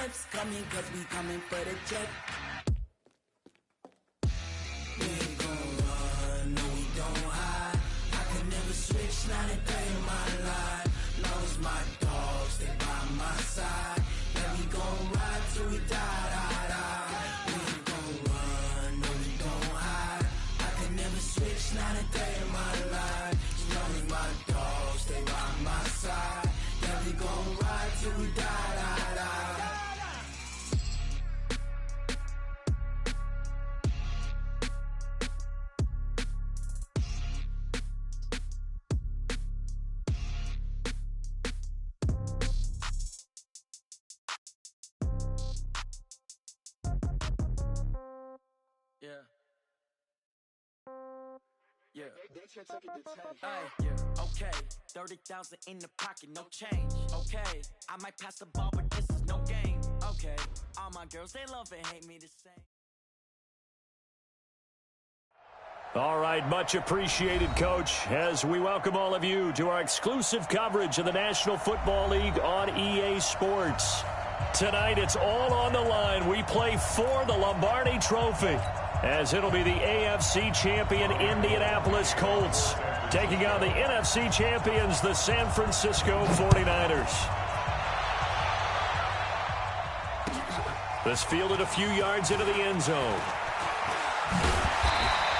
Jets coming, cause we coming for the jet. We ain't gon' run, no we don't hide. I can never switch, not a day in my life. Long as my dogs, they by my side. Yeah, we gon' ride till we die, die, die. We ain't gon' run, no we don't hide. I can never switch, not a day in my life. As long as my dogs, they by my side. Yeah, we gon' ride till we die, die, die. Yeah. Yeah. Okay. 30,000 in the pocket, no change. Okay. I might pass the ball, but this is no game. Okay. All my girls, they love and hate me the same. All right, much appreciated, Coach, as we welcome all of you to our exclusive coverage of the National Football League on EA Sports. Tonight, it's all on the line. We play for the Lombardi Trophy, as it'll be the AFC champion Indianapolis Colts taking on the NFC champions, the San Francisco 49ers. This fielded a few yards into the end zone.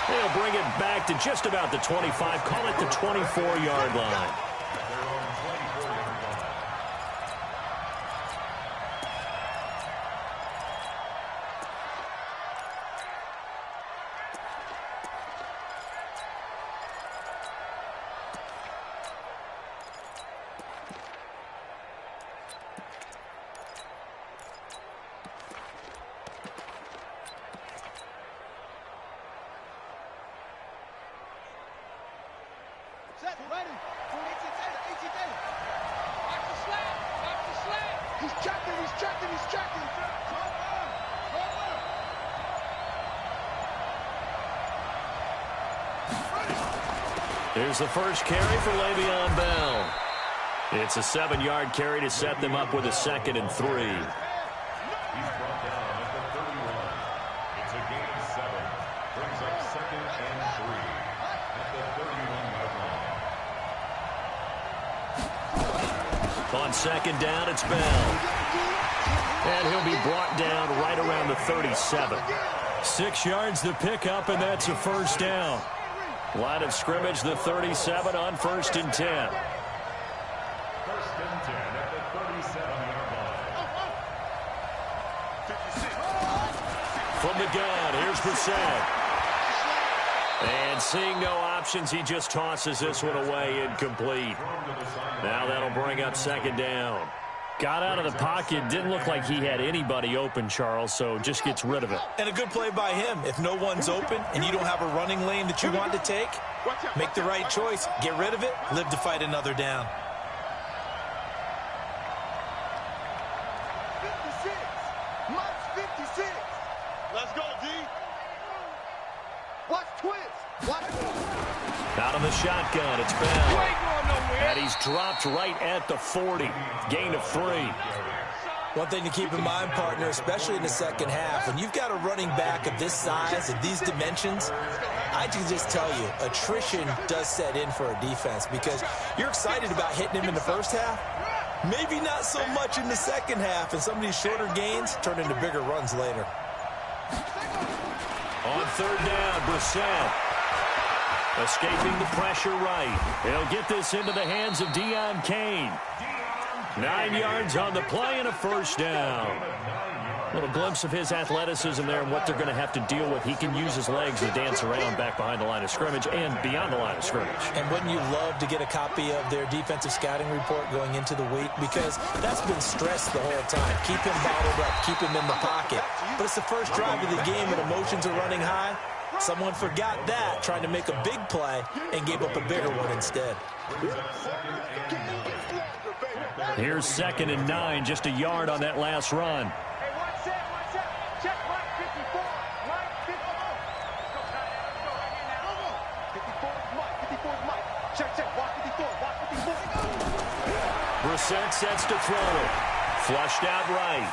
They'll bring it back to just about the 25, call it the 24-yard line. Here's the first carry for Le'Veon Bell. It's a 7-yard carry to set them up with a 2nd and 3. He's brought down at the 31. It's a gain of 7. Brings up 2nd and 3 at the 31-yard line. On 2nd down, it's Bell. And he'll be brought down right around the 37. 6 yards to pick up, and that's a first down. Line of scrimmage, the 37 on 1st and 10. 1st and 10 at the 37-yard line. From the gun, here's Brissett. And seeing no options, he just tosses this one away incomplete. Now that'll bring up 2nd down. Got out of the pocket, didn't look like he had anybody open, Charles, so just gets rid of it. And a good play by him. If no one's open and you don't have a running lane that you want to take, make the right choice. Get rid of it. Live to fight another down. 56. Mike's 56. Let's go, D. Watch twist. Watch twist. Out of the shotgun, it's Bell. And he's dropped right at the 40. Gain of 3. One thing to keep in mind, partner, especially in the second half, when you've got a running back of this size, of these dimensions, I can just tell you, attrition does set in for a defense because you're excited about hitting him in the first half. Maybe not so much in the second half, and some of these shorter gains turn into bigger runs later. On 3rd down, Brissett. Escaping the pressure right. He'll get this into the hands of Deion Kane. 9 yards on the play and a first down. A little glimpse of his athleticism there and what they're going to have to deal with. He can use his legs to dance around back behind the line of scrimmage and beyond the line of scrimmage. And wouldn't you love to get a copy of their defensive scouting report going into the week? Because that's been stressed the whole time. Keep him bottled up. Keep him in the pocket. But it's the first drive of the game and emotions are running high. Someone forgot that, trying to make a big play, and gave up a bigger one instead. Here's 2nd and 9, just a yard on that last run. Hey, watch that, watch that. Check line 54. Line 54. 54 is Mike. 54 is Mike. Check, check. Watch 54. Watch 54. Brissett sets to throw it. Flushed out right.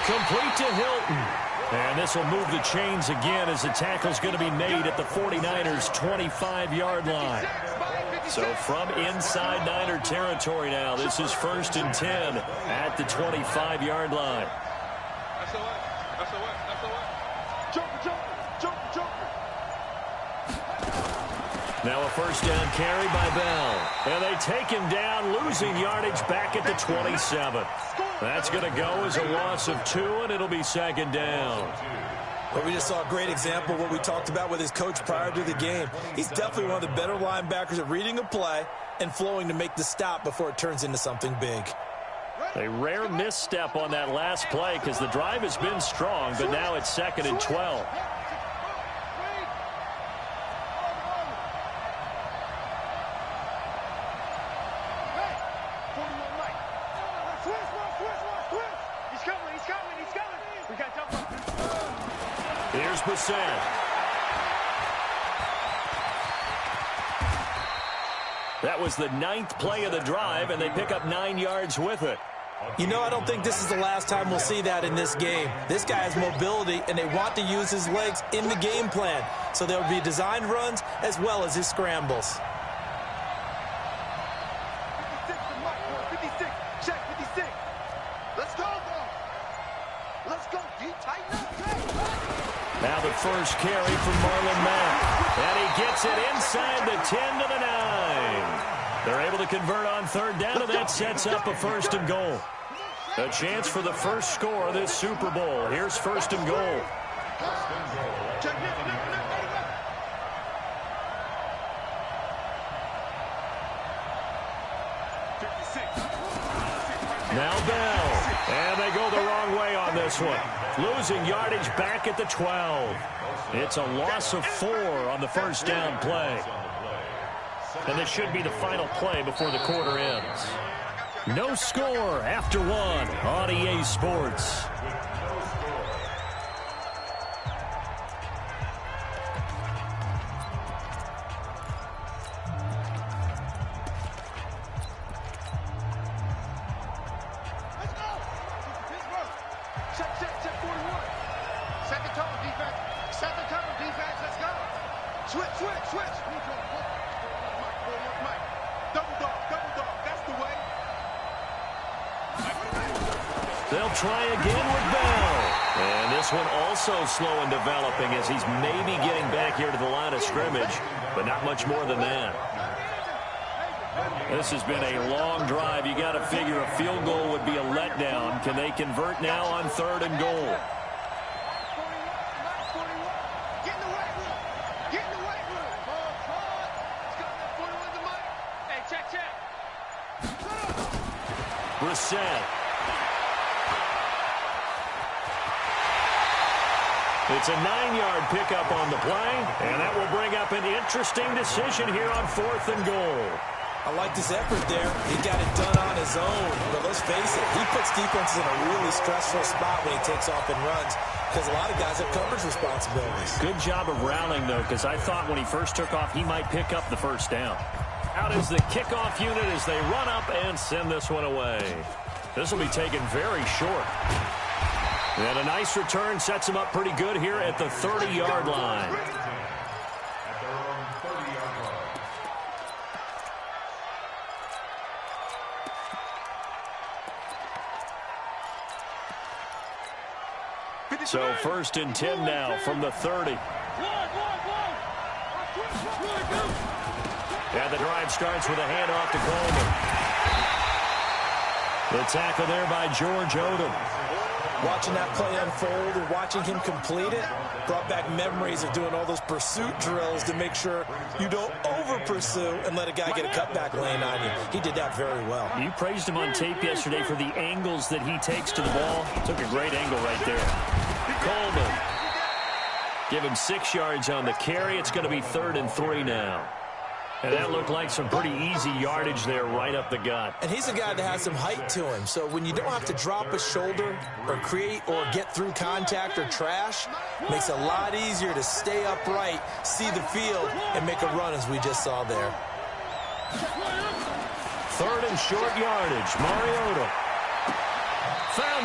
Complete to Hilton. And this will move the chains again as the tackle's going to be made at the 49ers' 25-yard line. So from inside Niner territory now, this is 1st and 10 at the 25-yard line. Now a first down carry by Bell. And they take him down, losing yardage back at the 27. That's going to go as a loss of 2, and it'll be 2nd down. Well, we just saw a great example of what we talked about with his coach prior to the game. He's definitely one of the better linebackers at reading a play and flowing to make the stop before it turns into something big. A rare misstep on that last play because the drive has been strong, but now it's 2nd and 12. Here's Brissett. That was the 9th play of the drive, and they pick up 9 yards with it. You know, I don't think this is the last time we'll see that in this game. This guy has mobility, and they want to use his legs in the game plan. So there will be designed runs as well as his scrambles. 56, check 56. Let's go, bro. Let's go, deep, tighten up. Now the first carry from Marlon Mack. And he gets it inside the 10 to the 9. They're able to convert on 3rd down, and that sets up a 1st and goal. A chance for the first score of this Super Bowl. Here's 1st and goal. Now Bell. And they go the wrong way on this one. Losing yardage back at the 12. It's a loss of 4 on the first down play. And this should be the final play before the quarter ends. No score after 1 on EA Sports. They'll try again with Bell. And this one also slow in developing as he's maybe getting back here to the line of scrimmage, but not much more than that. This has been a long drive. You got to figure a field goal would be a letdown. Can they convert now on 3rd and goal? Brissett. It's a 9-yard pickup on the play, and that will bring up an interesting decision here on 4th and goal. I like this effort there. He got it done on his own. But let's face it, he puts defenses in a really stressful spot when he takes off and runs because a lot of guys have coverage responsibilities. Good job of rallying, though, because I thought when he first took off, he might pick up the first down. Out is the kickoff unit as they run up and send this one away. This will be taken very short. And a nice return sets him up pretty good here at the 30-yard line. At their own 30-yard line. So 1st and 10 now from the 30. And the drive starts with a handoff to Coleman. The tackle there by George Odom. Watching that play unfold and watching him complete it brought back memories of doing all those pursuit drills to make sure you don't over-pursue and let a guy get a cutback lane on you. He did that very well. You praised him on tape yesterday for the angles that he takes to the ball. Took a great angle right there. Coleman. Give him 6 yards on the carry. It's going to be 3rd and 3 now. And that looked like some pretty easy yardage there right up the gut. And he's a guy that has some height to him. So when you don't have to drop a shoulder or create or get through contact or trash, makes it a lot easier to stay upright, see the field, and make a run as we just saw there. 3rd and short yardage. Mariota.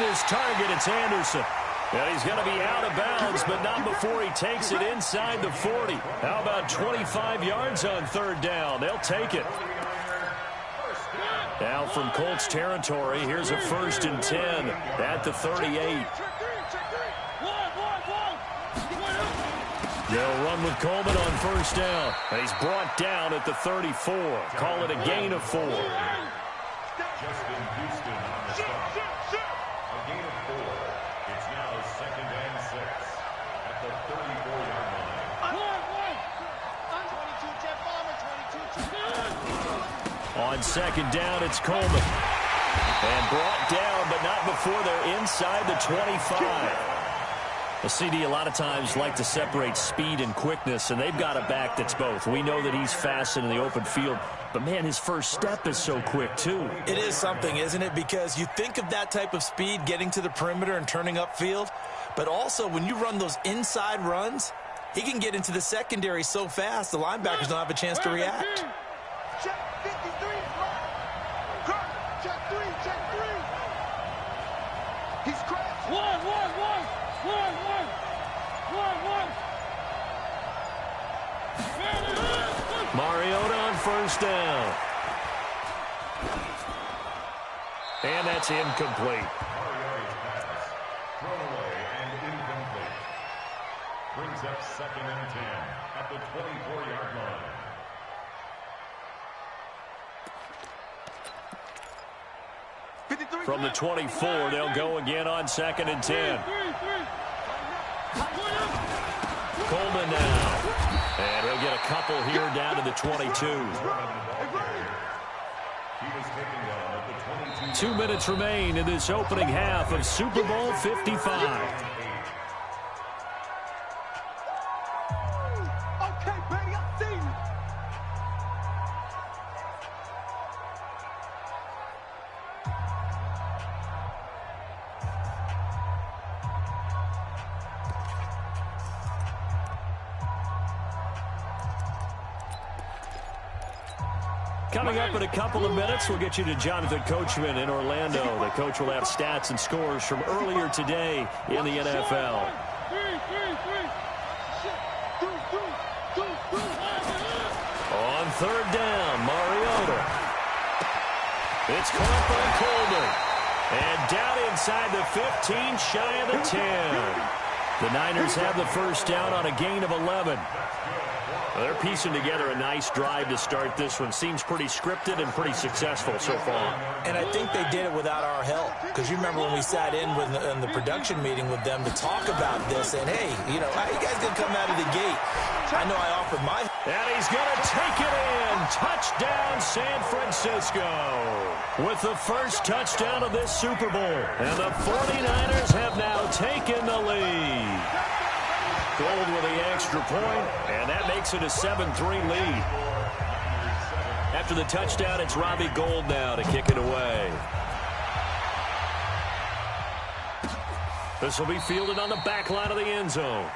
And his target, it's Anderson. And he's going to be out of bounds, but not before he takes it inside the 40. How about 25 yards on third down? They'll take it. Now from Colts territory, here's a 1st and 10 at the 38. They'll run with Coleman on 1st down. And he's brought down at the 34. Call it a gain of 4. Justin Houston on the stop. A gain of 4. It's now 2nd and 6 at the 34-yard line. 22, On 2nd down, it's Coleman. And brought down, but not before they're inside the 25. The CD a lot of times like to separate speed and quickness, and they've got a back that's both. We know that he's fast in the open field, but, man, his first step is so quick, too. It is something, isn't it? Because you think of that type of speed getting to the perimeter and turning upfield, but also when you run those inside runs, he can get into the secondary so fast the linebackers don't have a chance to react. check 53, check 3, check 3. He's crashed. One. Mariota on 1st down. And that's incomplete. Mariota's pass thrown away and incomplete. Brings up 2nd and 10 at the 24-yard line. From the 24, they'll go again on 2nd and 10. Coleman now. And he'll get a couple here down to the 22. He was taken down at the 22. 2 minutes remain in this opening half of Super Bowl 55. Okay, baby, I see you. Coming up in a couple of minutes, we'll get you to Jonathan Coachman in Orlando. The coach will have stats and scores from earlier today in the NFL. On 3rd down, Mariota. It's caught by Coleman. And down inside the 15, shy of the 10. The Niners have the 1st down on a gain of 11. Well, they're piecing together a nice drive to start this one. Seems pretty scripted and pretty successful so far. And I think they did it without our help. Because you remember when we sat in the production meeting with them to talk about this. And, hey, how you guys going to come out of the gate? I know I offered my... And he's going to take it in. Touchdown, San Francisco. With the first touchdown of this Super Bowl. And the 49ers have now taken the lead. Gold with the extra point, and that makes it a 7-3 lead. After the touchdown, it's Robbie Gould now to kick it away. This will be fielded on the back line of the end zone.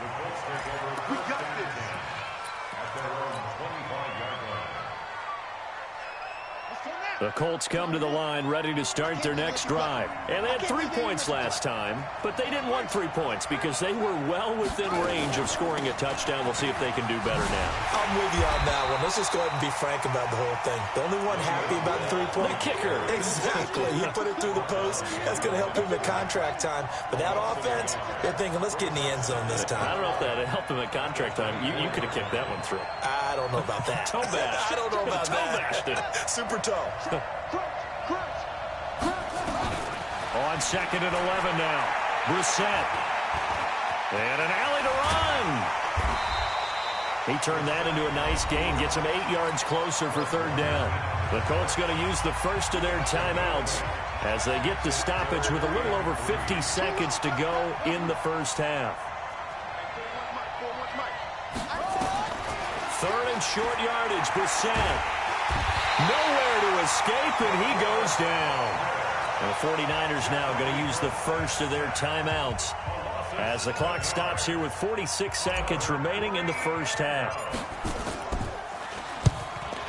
We got this. At their own 25-yard line. The Colts come to the line ready to start their next drive. And they had 3 points last time, but they didn't want 3 points because they were well within range of scoring a touchdown. We'll see if they can do better now. I'm with you on that one. Let's just go ahead and be frank about the whole thing. The only one happy about the 3-point... The kicker. Exactly. He put it through the post. That's going to help him at contract time. But that offense, they're thinking, let's get in the end zone this time. I don't know if that helped him at contract time. You could have kicked that one through. I don't know about that. Toe bash. I don't know about toe bashed it. Super toe. On 2nd and 11 now. Brissett. And an alley to run. He turned that into a nice gain. Gets him 8 yards closer for 3rd down. The Colts going to use the first of their timeouts as they get the stoppage with a little over 50 seconds to go in the first half. 3rd and short yardage. Brissett. Nowhere to escape, and he goes down. And the 49ers now going to use the first of their timeouts as the clock stops here with 46 seconds remaining in the first half.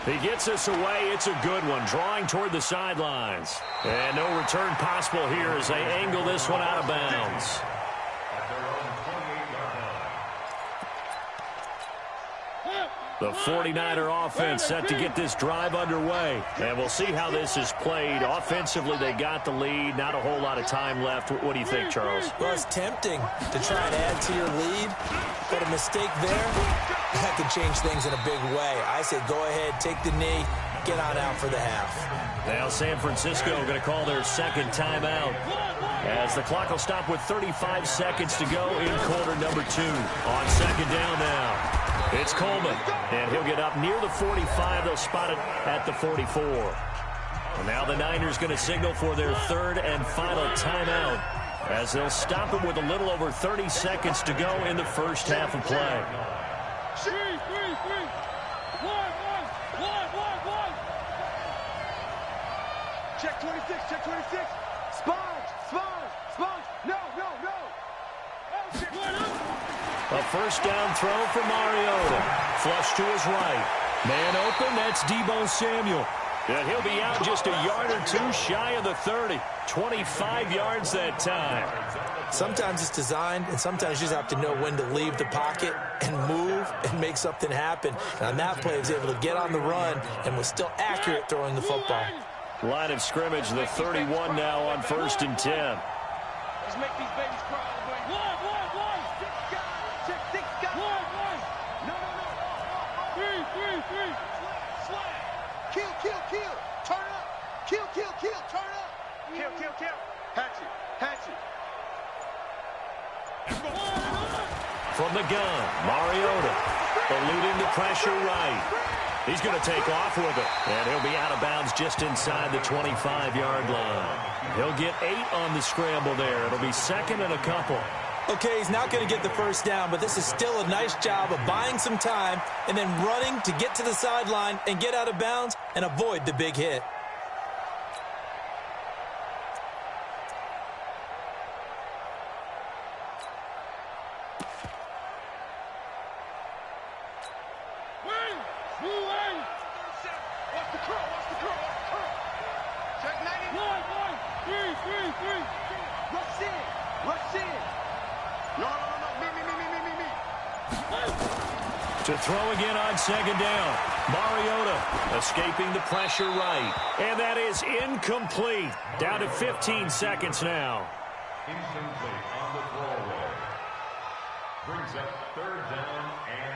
He gets us away. It's a good one, drawing toward the sidelines. And no return possible here as they angle this one out of bounds. The 49er offense set to get this drive underway. And we'll see how this is played. Offensively, they got the lead. Not a whole lot of time left. What do you think, Charles? Well, it's tempting to try and add to your lead. But a mistake there, that could change things in a big way. I say go ahead, take the knee, get on out for the half. Now San Francisco going to call their second timeout as the clock will stop with 35 seconds to go in quarter number 2. On second down now. It's Coleman, and he'll get up near the 45. They'll spot it at the 44. And now the Niners going to signal for their third and final timeout as they'll stop it with a little over 30 seconds to go in the first half of play. Check 26, check 26. Sponge. No. A first down throw for Mariota. Flush to his right. Man open, that's Deebo Samuel. And he'll be out just a yard or two shy of the 30. 25 yards that time. Sometimes it's designed, and sometimes you just have to know when to leave the pocket and move and make something happen. And on that play, he was able to get on the run and was still accurate throwing the football. Line of scrimmage, the 31 now on 1st and 10. Let's make these babies cry. One. Check 6 guys. One. No. Three. Slide. Kill. Turn up. Kill. Turn up. Kill. Hatchet. From the gun, Mariota eluding the pressure right. He's going to take off with it, and he'll be out of bounds just inside the 25-yard line. He'll get 8 on the scramble there. It'll be second and a couple. Okay, he's not going to get the first down, but this is still a nice job of buying some time and then running to get to the sideline and get out of bounds and avoid the big hit. To throw again on second down. Mariota escaping the pressure right. And that is incomplete. Down to 15 seconds now. Incomplete on the throwaway. Brings up 3rd down and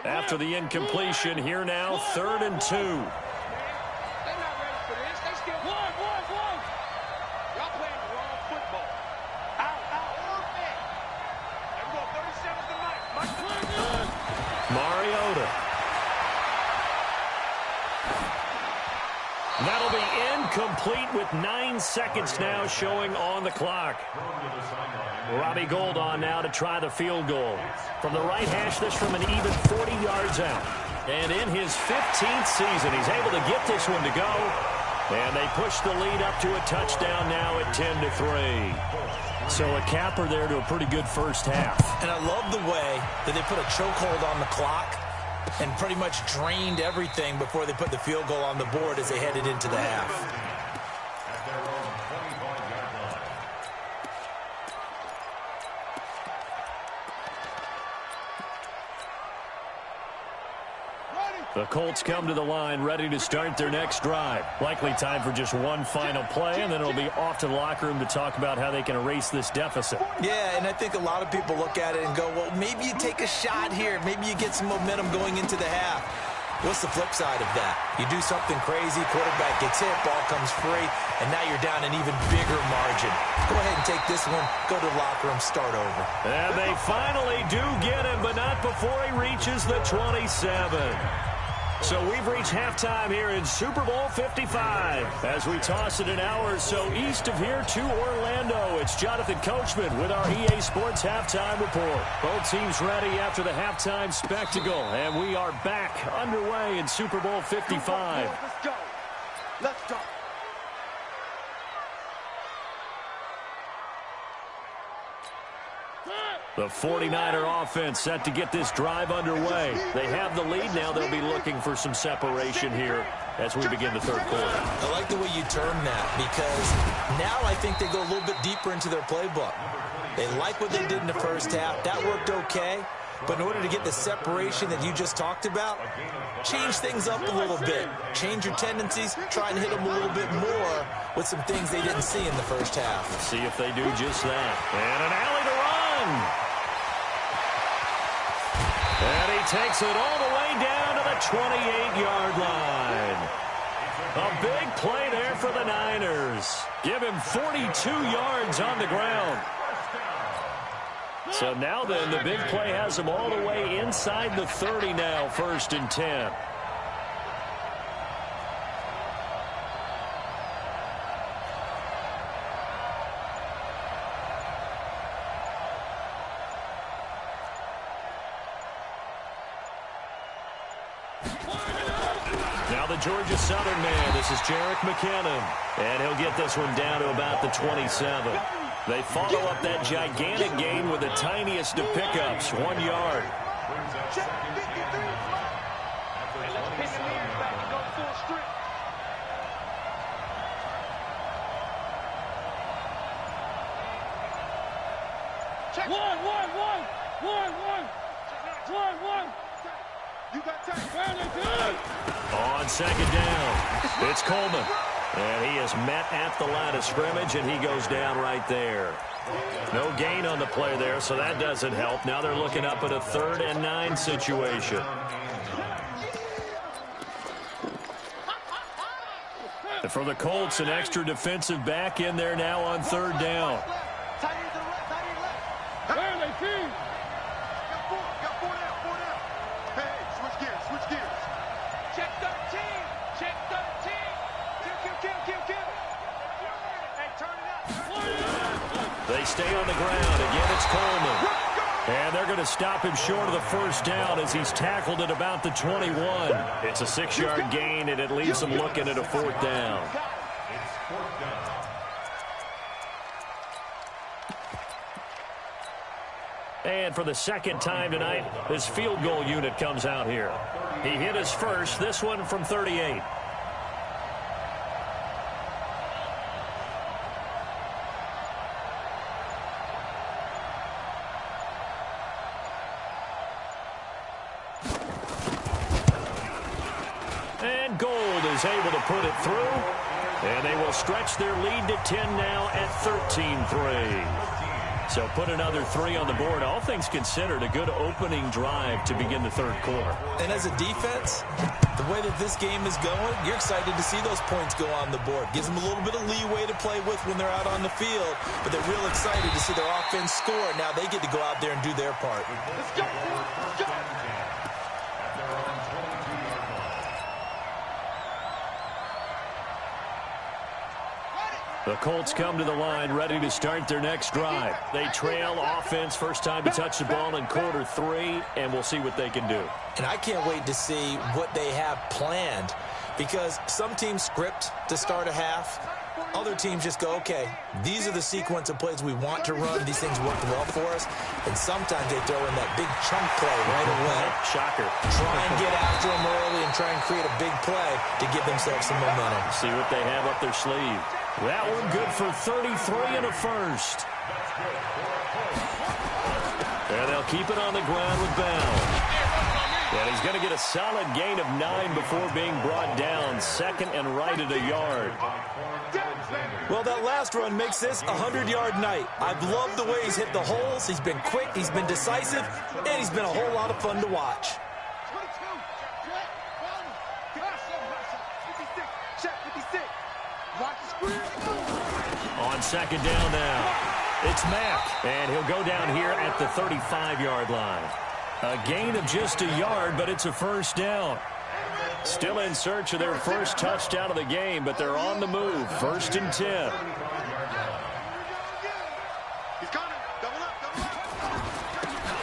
2. After the incompletion, here now, 3rd and 2. They're not ready for this. They still one. Y'all playing the wrong football. Out. There we go. 37 to Mike. Mariota. That'll be incomplete with 9 seconds now showing on the clock. Robbie Gould on now to try the field goal. From the right hash, this from an even 40 yards out. And in his 15th season, he's able to get this one to go. And they push the lead up to a touchdown now at 10-3. So a capper there to a pretty good first half. And I love the way that they put a chokehold on the clock and pretty much drained everything before they put the field goal on the board as they headed into the half. The Colts come to the line ready to start their next drive. Likely time for just one final play, and then it'll be off to the locker room to talk about how they can erase this deficit. Yeah, and I think a lot of people look at it and go, well, maybe you take a shot here. Maybe you get some momentum going into the half. What's the flip side of that? You do something crazy, quarterback gets hit, ball comes free, and now you're down an even bigger margin. Go ahead and take this one, go to the locker room, start over. And they finally do get him, but not before he reaches the 27. So we've reached halftime here in Super Bowl 55. As we toss it an hour or so east of here to Orlando, it's Jonathan Coachman with our EA Sports Halftime Report. Both teams ready after the halftime spectacle, and we are back underway in Super Bowl 55. Let's go. The 49er offense set to get this drive underway. They have the lead now. They'll be looking for some separation here as we begin the third quarter. I like the way you term that, because now I think they go a little bit deeper into their playbook. They like what they did in the first half. That worked okay. But in order to get the separation that you just talked about, change things up a little bit. Change your tendencies. Try and hit them a little bit more with some things they didn't see in the first half. See if they do just that. And an alley to run. And he takes it all the way down to the 28-yard line. A big play there for the Niners. Give him 42 yards on the ground. So now then, the big play has them all the way inside the 30 now, 1st and 10. Now the Georgia Southern man, this is Jerick McKinnon. And he'll get this one down to about the 27. They follow up that gigantic gain with the tiniest of pickups, 1 yard. Check 53. And let's pin the lead back and go full strip. Check. One. You got time. On 2nd down, it's Coleman. And he is met at the line of scrimmage, and he goes down right there. No gain on the play there, so that doesn't help. Now they're looking up at a 3rd and 9 situation. And for the Colts, an extra defensive back in there now on 3rd down. They stay on the ground. Again, it's Coleman. And they're going to stop him short of the 1st down as he's tackled at about the 21. It's a 6-yard gain, and it leaves them looking at a 4th down. And for the 2nd time tonight, this field goal unit comes out here. He hit his first, this one from 38. And Gold is able to put it through. And they will stretch their lead to 10 now at 13-3. So put another 3 on the board. All things considered, a good opening drive to begin the 3rd quarter. And as a defense, the way that this game is going, you're excited to see those points go on the board. Gives them a little bit of leeway to play with when they're out on the field. But they're real excited to see their offense score. Now they get to go out there and do their part. Let's go. Let's go. The Colts come to the line ready to start their next drive. They trail offense, first time to touch the ball in quarter 3, and we'll see what they can do. And I can't wait to see what they have planned, because some teams script to start a half. Other teams just go, okay, these are the sequence of plays we want to run. These things work well for us. And sometimes they throw in that big chunk play right away. Shocker. Try and get after them early and try and create a big play to give themselves some momentum. See what they have up their sleeve. That one good for 33 and a first. And they'll keep it on the ground with Bell. And he's going to get a solid gain of 9 before being brought down. 2nd and right at a yard. Well, that last run makes this a 100-yard night. I've loved the way he's hit the holes. He's been quick, he's been decisive, and he's been a whole lot of fun to watch. On 2nd down now, it's Mack, and he'll go down here at the 35-yard line. A gain of just a yard, but it's a 1st down. Still in search of their first touchdown of the game, but they're on the move. 1st and 10.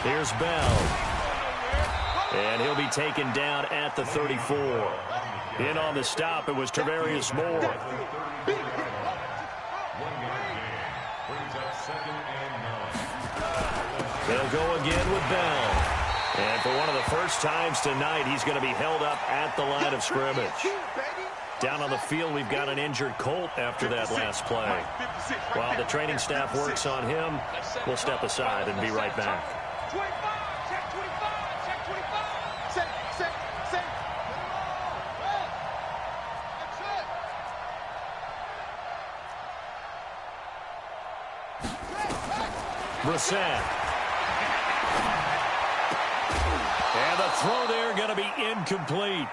Here's Bell. And he'll be taken down at the 34. In on the stop, it was Travarius Moore. He'll go again with Bell. And for one of the first times tonight, he's going to be held up at the line of scrimmage. Down on the field, we've got an injured Colt after that last play. While the training staff works on him, we'll step aside and be right back. 25, check 25, check 25. Set. Brissett. And the throw there going to be incomplete.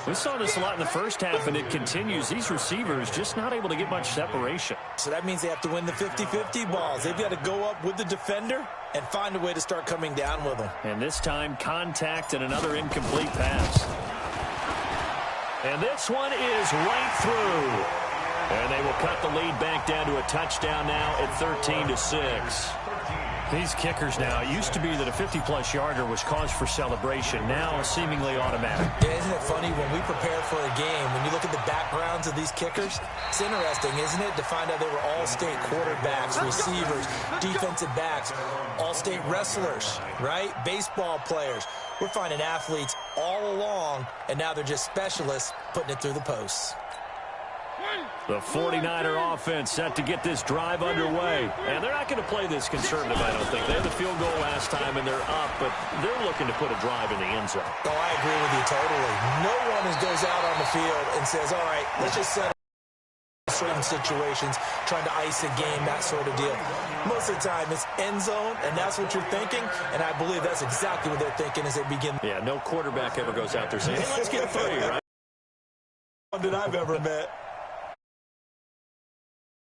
We saw this a lot in the first half, and it continues. These receivers just not able to get much separation. So that means they have to win the 50-50 balls. They've got to go up with the defender and find a way to start coming down with them. And this time, contact and another incomplete pass. And this one is right through. And they will cut the lead back down to a touchdown now at 13-6. These kickers now, it used to be that a 50-plus yarder was cause for celebration. Now seemingly automatic. Yeah, isn't it funny when we prepare for a game, when you look at the backgrounds of these kickers, it's interesting, isn't it, to find out they were all-state quarterbacks, receivers, defensive backs, all-state wrestlers, right? Baseball players. We're finding athletes all along, and now they're just specialists putting it through the posts. The 49er offense set to get this drive underway. And they're not going to play this conservative, I don't think. They had the field goal last time, and they're up, but they're looking to put a drive in the end zone. Oh, I agree with you totally. No one goes out on the field and says, all right, let's just settle certain situations, trying to ice a game, that sort of deal. Most of the time, it's end zone, and that's what you're thinking, and I believe that's exactly what they're thinking as they begin. Yeah, no quarterback ever goes out there saying, hey, let's get free, right? One that I've ever met.